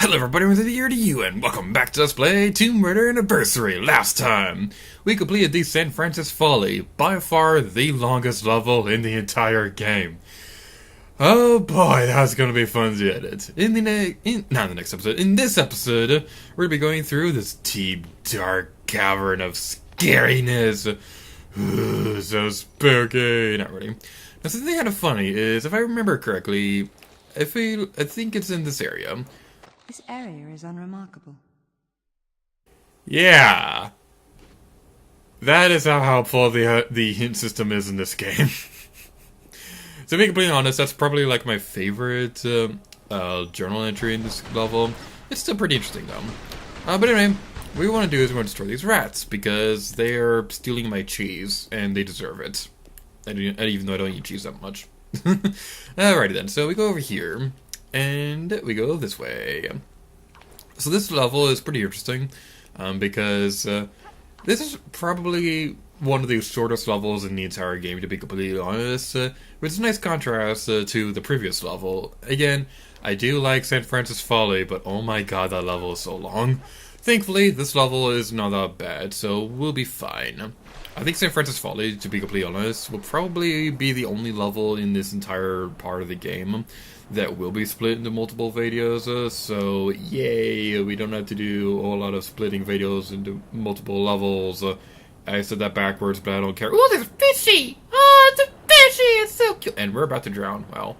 Hello everybody, what's the year to you, and welcome back to Let's Play Tomb Raider Anniversary. Last time, we completed the San Francisco Folly, by far the longest level in the entire game. Oh boy, that's gonna be fun to edit. In this episode, we're gonna be going through this deep, dark cavern of scariness. Ooh, so spooky. Not really. Now, something kind of funny is, if I remember correctly, I think it's in this area. This area is unremarkable. Yeah. That is how helpful the hint system is in this game. To be completely honest, that's probably like my favorite journal entry in this level. It's still pretty interesting though. But anyway, what we want to do is we want to destroy these rats because they're stealing my cheese and they deserve it. Even though I don't eat cheese that much. Alrighty then, so we go over here. And we go this way. So this level is pretty interesting because this is probably one of the shortest levels in the entire game, to be completely honest. Which is a nice contrast to the previous level. Again, I do like San Francisco Folly, but oh my god, that level is so long. Thankfully, this level is not that bad, so we'll be fine. I think San Francisco Folly, to be completely honest, will probably be the only level in this entire part of the game that will be split into multiple videos, so yay, we don't have to do a whole lot of splitting videos into multiple levels. I said that backwards, but I don't care. Ooh, there's fishy! Oh, it's a fishy! It's so cute! And we're about to drown. Well,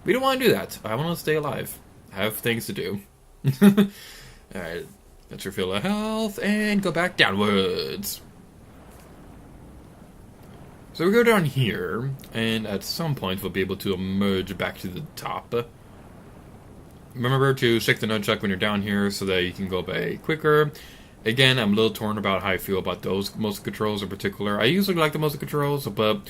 we don't want to do that. I want to stay alive. I have things to do. Alright, let's refill our health and go back downwards. So we go down here, and at some point we'll be able to emerge back to the top. Remember to shake the nunchuck when you're down here so that you can go by quicker. Again, I'm a little torn about how I feel about those motion controls in particular. I usually like the motion controls, but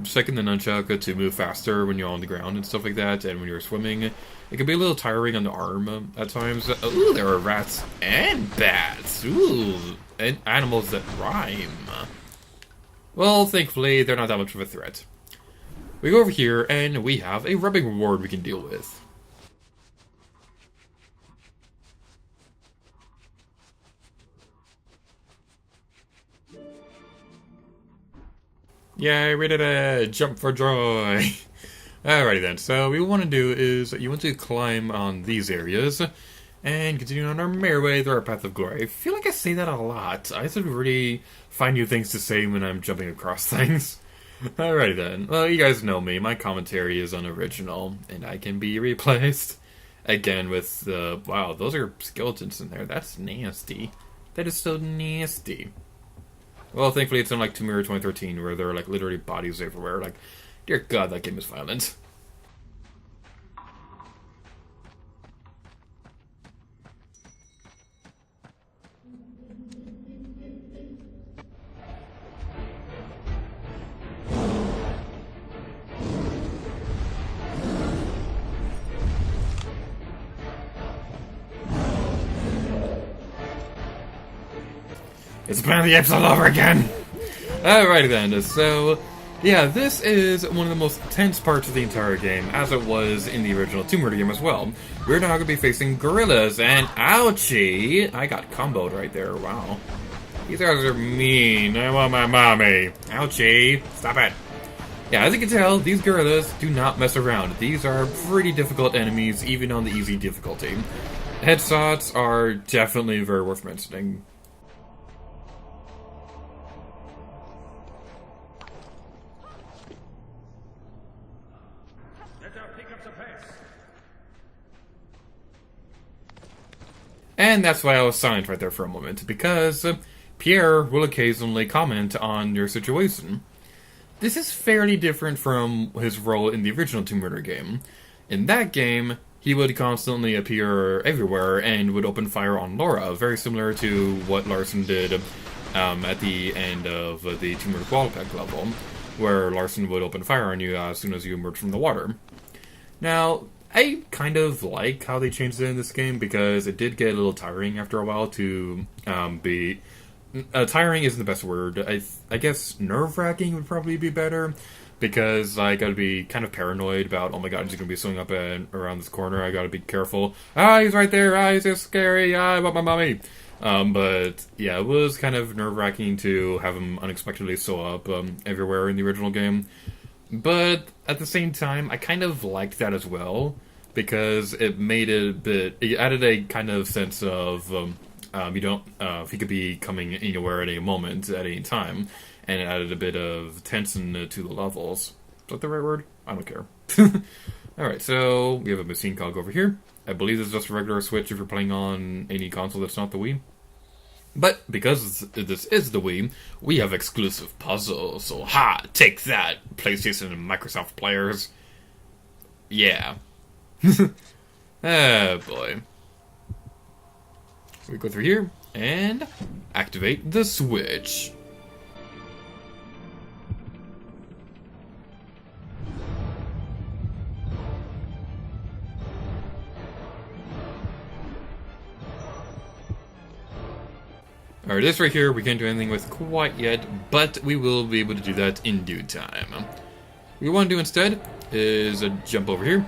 shaking the nunchuck to move faster when you're on the ground and stuff like that, and when you're swimming, it can be a little tiring on the arm at times. Ooh, there are rats and bats. Ooh, and animals that rhyme. Well, thankfully, they're not that much of a threat. We go over here, and we have a rubbing reward we can deal with. Yay, we did it! Jump for joy! Alrighty then, so what we want to do is, you want to climb on these areas, and continue on our merry way through our path of glory. I feel like I say that a lot. I should really find new things to say when I'm jumping across things. Alrighty then. Well, you guys know me. My commentary is unoriginal, and I can be replaced. Again with the... Wow, those are skeletons in there. That's nasty. That is so nasty. Well, thankfully it's unlike Tomb Raider 2013, where there are like literally bodies everywhere. Like, dear god, that game is violent. It's Planet of the Apes all over again! Alrighty then, so... Yeah, this is one of the most tense parts of the entire game, as it was in the original Tomb Raider game as well. We're now going to be facing gorillas, and ouchie! I got comboed right there, wow. These guys are mean, I want my mommy. Ouchie! Stop it! Yeah, as you can tell, these gorillas do not mess around. These are pretty difficult enemies, even on the easy difficulty. Headshots are definitely very worth mentioning. And that's why I was silent right there for a moment, because Pierre will occasionally comment on your situation. This is fairly different from his role in the original Tomb Raider game. In that game, he would constantly appear everywhere and would open fire on Laura, very similar to what Larson did at the end of the Tomb Raider Qualpack level, where Larson would open fire on you as soon as you emerge from the water. Now, I kind of like how they changed it in this game, because it did get a little tiring after a while to be... tiring isn't the best word. I guess nerve-wracking would probably be better. because I gotta be kind of paranoid about, oh my god, he's gonna be swinging up and around this corner. I gotta be careful. Ah, he's right there. Ah, he's so scary. Ah, I want my mommy. But yeah, it was kind of nerve-wracking to have him unexpectedly sew up everywhere in the original game. But at the same time, I kind of liked that as well, because it made it a bit, it added a kind of sense of you don't he could be coming anywhere at any moment at any time, and it added a bit of tension to the levels. Is that the right word? I don't care. Alright, so we have a machine cog over here. I believe this is just a regular Switch if you're playing on any console that's not the Wii. But because this is the Wii, we have exclusive puzzles. So ha, take that, PlayStation and Microsoft players. Yeah. Oh boy. We go through here and activate the Switch. Alright, this right here we can't do anything with quite yet, but we will be able to do that in due time. What we want to do instead is jump over here.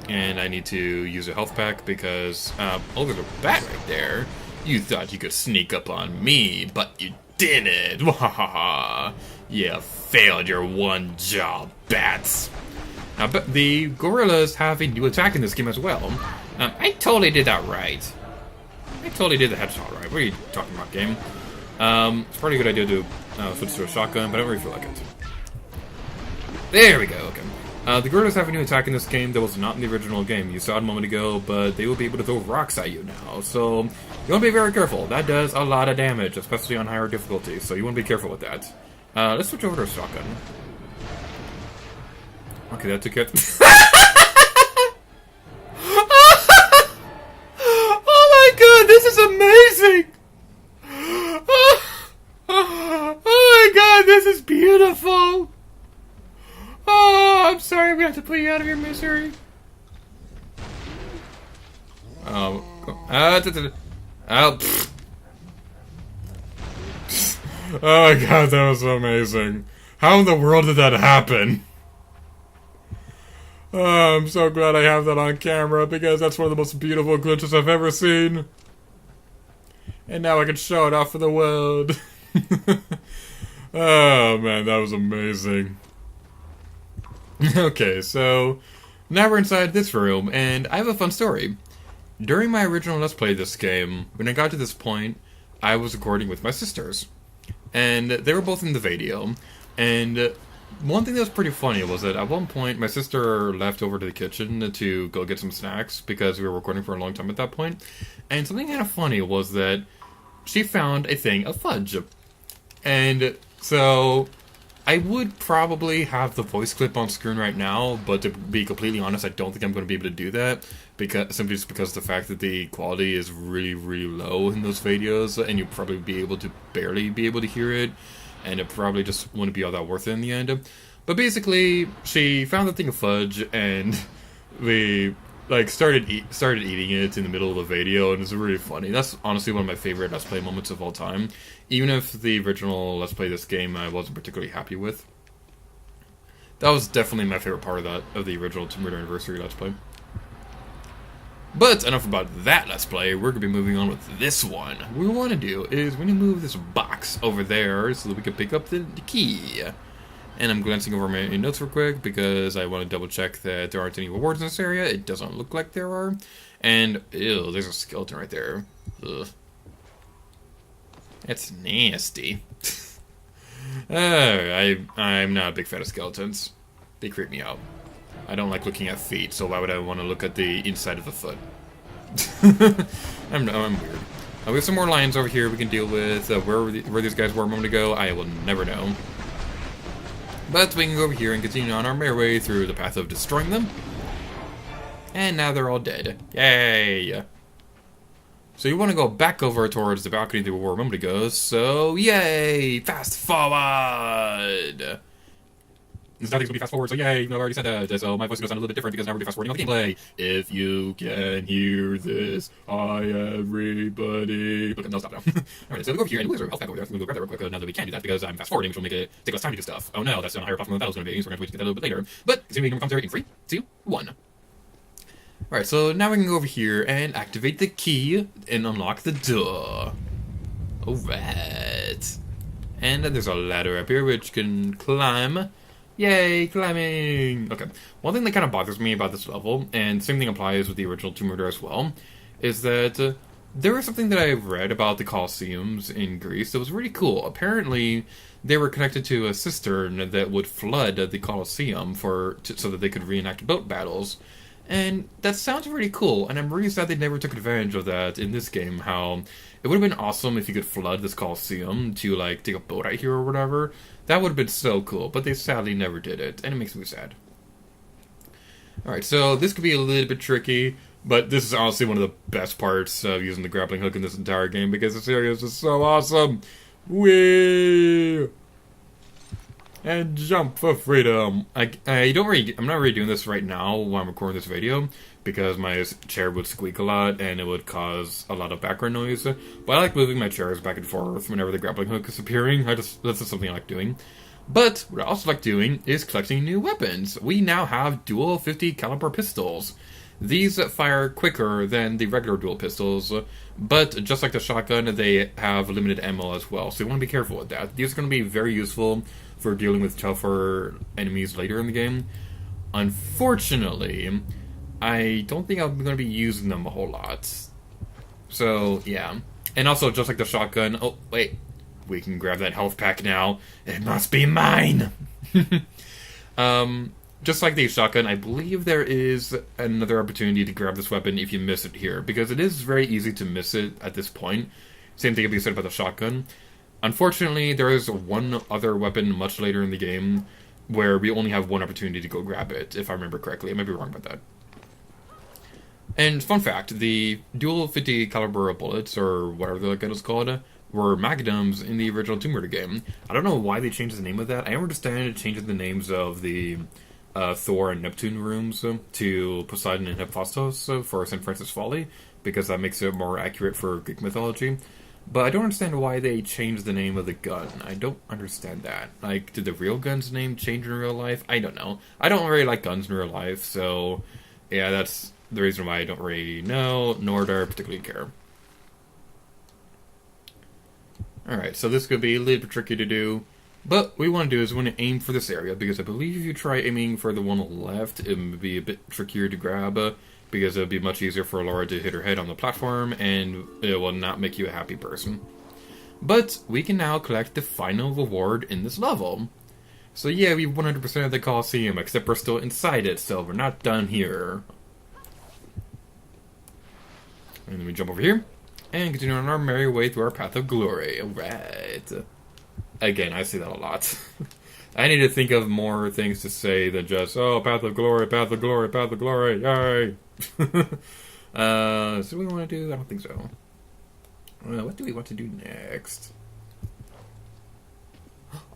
And I need to use a health pack because, oh, there's a bat right there. You thought you could sneak up on me, but you didn't. Wahaha. You failed your one job, bats. Now, but the gorillas have a new attack in this game as well. I totally did that right. I totally did the headshot right. What are you talking about, game? It's probably a good idea to switch to a shotgun, but I don't really feel like it. There we go, okay. The gorillas have a new attack in this game that was not in the original game. You saw it a moment ago, but they will be able to throw rocks at you now. So, you want to be very careful. That does a lot of damage, especially on higher difficulty, so you want to be careful with that. Let's switch over to a shotgun. Okay, that took it. This is amazing! Oh my god, this is beautiful! Oh, I'm sorry we have to put you out of your misery. Oh, oh my god, that was amazing. How in the world did that happen? Oh, I'm so glad I have that on camera because that's one of the most beautiful glitches I've ever seen. And now I can show it off for the world. Oh man, that was amazing. Okay, so now we're inside this room, and I have a fun story. During my original Let's Play this game, when I got to this point, I was recording with my sisters. And they were both in the video. And one thing that was pretty funny was that at one point, my sister left over to the kitchen to go get some snacks because we were recording for a long time at that point. And something kind of funny was that she found a thing of fudge. And so I would probably have the voice clip on screen right now, but to be completely honest, I don't think I'm going to be able to do that simply just because of the fact that the quality is really, really low in those videos, and you'll probably barely be able to hear it, and it probably just wouldn't be all that worth it in the end. But basically, she found the thing of fudge, and we started eating it in the middle of the video, and it's really funny. That's honestly one of my favorite Let's Play moments of all time, even if the original Let's Play this game I wasn't particularly happy with. That was definitely my favorite part of the original Tomb Raider Anniversary Let's Play. But enough about that Let's Play. We're going to be moving on with this one. What we want to do is we need to move this box over there so that we can pick up the key. And I'm glancing over my notes real quick because I want to double check that there aren't any rewards in this area. It doesn't look like there are. And, ew, there's a skeleton right there. Ugh. That's nasty. I'm not a big fan of skeletons. They creep me out. I don't like looking at feet, so why would I want to look at the inside of the foot? I'm weird. We have some more lions over here we can deal with. Where these guys were a moment ago, I will never know. But we can go over here and continue on our merry way through the path of destroying them. And now they're all dead. Yay! So you want to go back over towards the balcony that we were a moment ago, so yay! Fast forward! It's not going to be fast forward, so yay, I already said that. So my voice is going to sound a little bit different because now we're going to be fast forwarding on the gameplay. If you can hear this, hi everybody. Okay, no, stop now. Alright, so we go over here and we'll health back over there. So we'll go grab that real quick now that we can do that because I'm fast forwarding, which will make it take less time to do stuff. Oh no, that's on a higher platform than the battle's going to be, so we're going to have to wait to get that a little bit later. But continuing commentary in 3, 2, 1. Alright, so now we can go over here and activate the key and unlock the door. Alright. And there's a ladder up here which can climb. Yay, climbing! Okay, one thing that kind of bothers me about this level, and same thing applies with the original Tomb Raider as well, is that there was something that I've read about the Coliseums in Greece that was really cool. Apparently, they were connected to a cistern that would flood the Coliseum so that they could reenact boat battles. And that sounds really cool, and I'm really sad they never took advantage of that in this game, how it would have been awesome if you could flood this Coliseum to, like, take a boat out here or whatever. That would have been so cool, but they sadly never did it, and it makes me sad. Alright, so this could be a little bit tricky, but this is honestly one of the best parts of using the grappling hook in this entire game, because this area is just so awesome! Whee! And jump for freedom. I'm not really doing this right now while I'm recording this video because my chair would squeak a lot and it would cause a lot of background noise. But I like moving my chairs back and forth whenever the grappling hook is appearing. That's just something I like doing. But what I also like doing is collecting new weapons. We now have dual 50 caliber pistols. These fire quicker than the regular dual pistols, but just like the shotgun, they have limited ammo as well, so you want to be careful with that. These are going to be very useful for dealing with tougher enemies later in the game. Unfortunately, I don't think I'm going to be using them a whole lot. So, yeah. And also, just like the shotgun... Oh, wait. We can grab that health pack now. It must be mine! Just like the shotgun, I believe there is another opportunity to grab this weapon if you miss it here, because it is very easy to miss it at this point. Same thing can be said about the shotgun. Unfortunately, there is one other weapon much later in the game where we only have one opportunity to go grab it, if I remember correctly. I might be wrong about that. And fun fact, the dual 50 caliber bullets, or whatever the gun is called, were magnums in the original Tomb Raider game. I don't know why they changed the name of that. I understand changing the names of the Thor and Neptune rooms to Poseidon and Hephaestus for St. Francis Folly, because that makes it more accurate for Greek mythology. But I don't understand why they changed the name of the gun. I don't understand that. Like, did the real gun's name change in real life? I don't know. I don't really like guns in real life, so yeah, that's the reason why I don't really know, nor do I particularly care. Alright, so this could be a little bit tricky to do. But what we want to do is we want to aim for this area, because I believe if you try aiming for the one on the left, it would be a bit trickier to grab, because it would be much easier for Laura to hit her head on the platform, and it will not make you a happy person. But we can now collect the final reward in this level. So yeah, we 100% of the Coliseum, except we're still inside it, so we're not done here. And then we jump over here, and continue on our merry way through our path of glory. Alright. Again, I say that a lot. I need to think of more things to say than just, oh, path of glory, path of glory, path of glory, yay! So we want to do? I don't think so. What do we want to do next?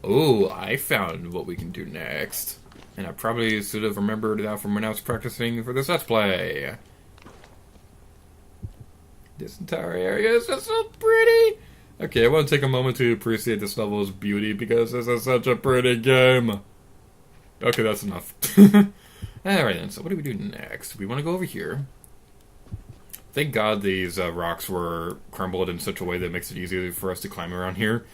Oh, I found what we can do next. And I probably should have remembered that from when I was practicing for this Let's Play. This entire area is just so pretty! Okay, I want to take a moment to appreciate this level's beauty, because this is such a pretty game. Okay, that's enough. Alright then, so what do we do next? We want to go over here. Thank God these rocks were crumbled in such a way that makes it easier for us to climb around here.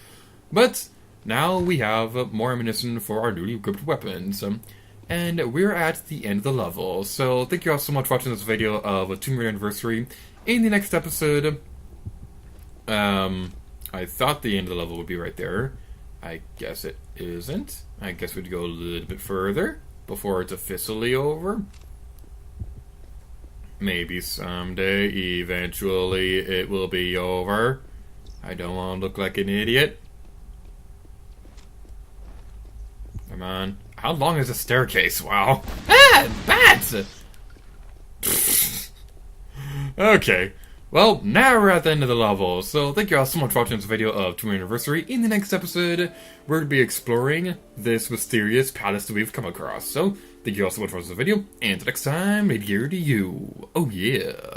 But now we have more ammunition for our newly equipped weapons. And we're at the end of the level. So thank you all so much for watching this video of a Tomb Raider Anniversary. In the next episode, I thought the end of the level would be right there. I guess it isn't. I guess we'd go a little bit further before it's officially over. Maybe someday, eventually, it will be over. I don't want to look like an idiot. Come on. How long is the staircase? Wow. Ah! Bats! Okay. Well, now we're at the end of the level, so thank you all so much for watching this video of 2nd Anniversary. In the next episode, we're going to be exploring this mysterious palace that we've come across. So, thank you all so much for watching this video, and until next time, adhere to you. Oh yeah.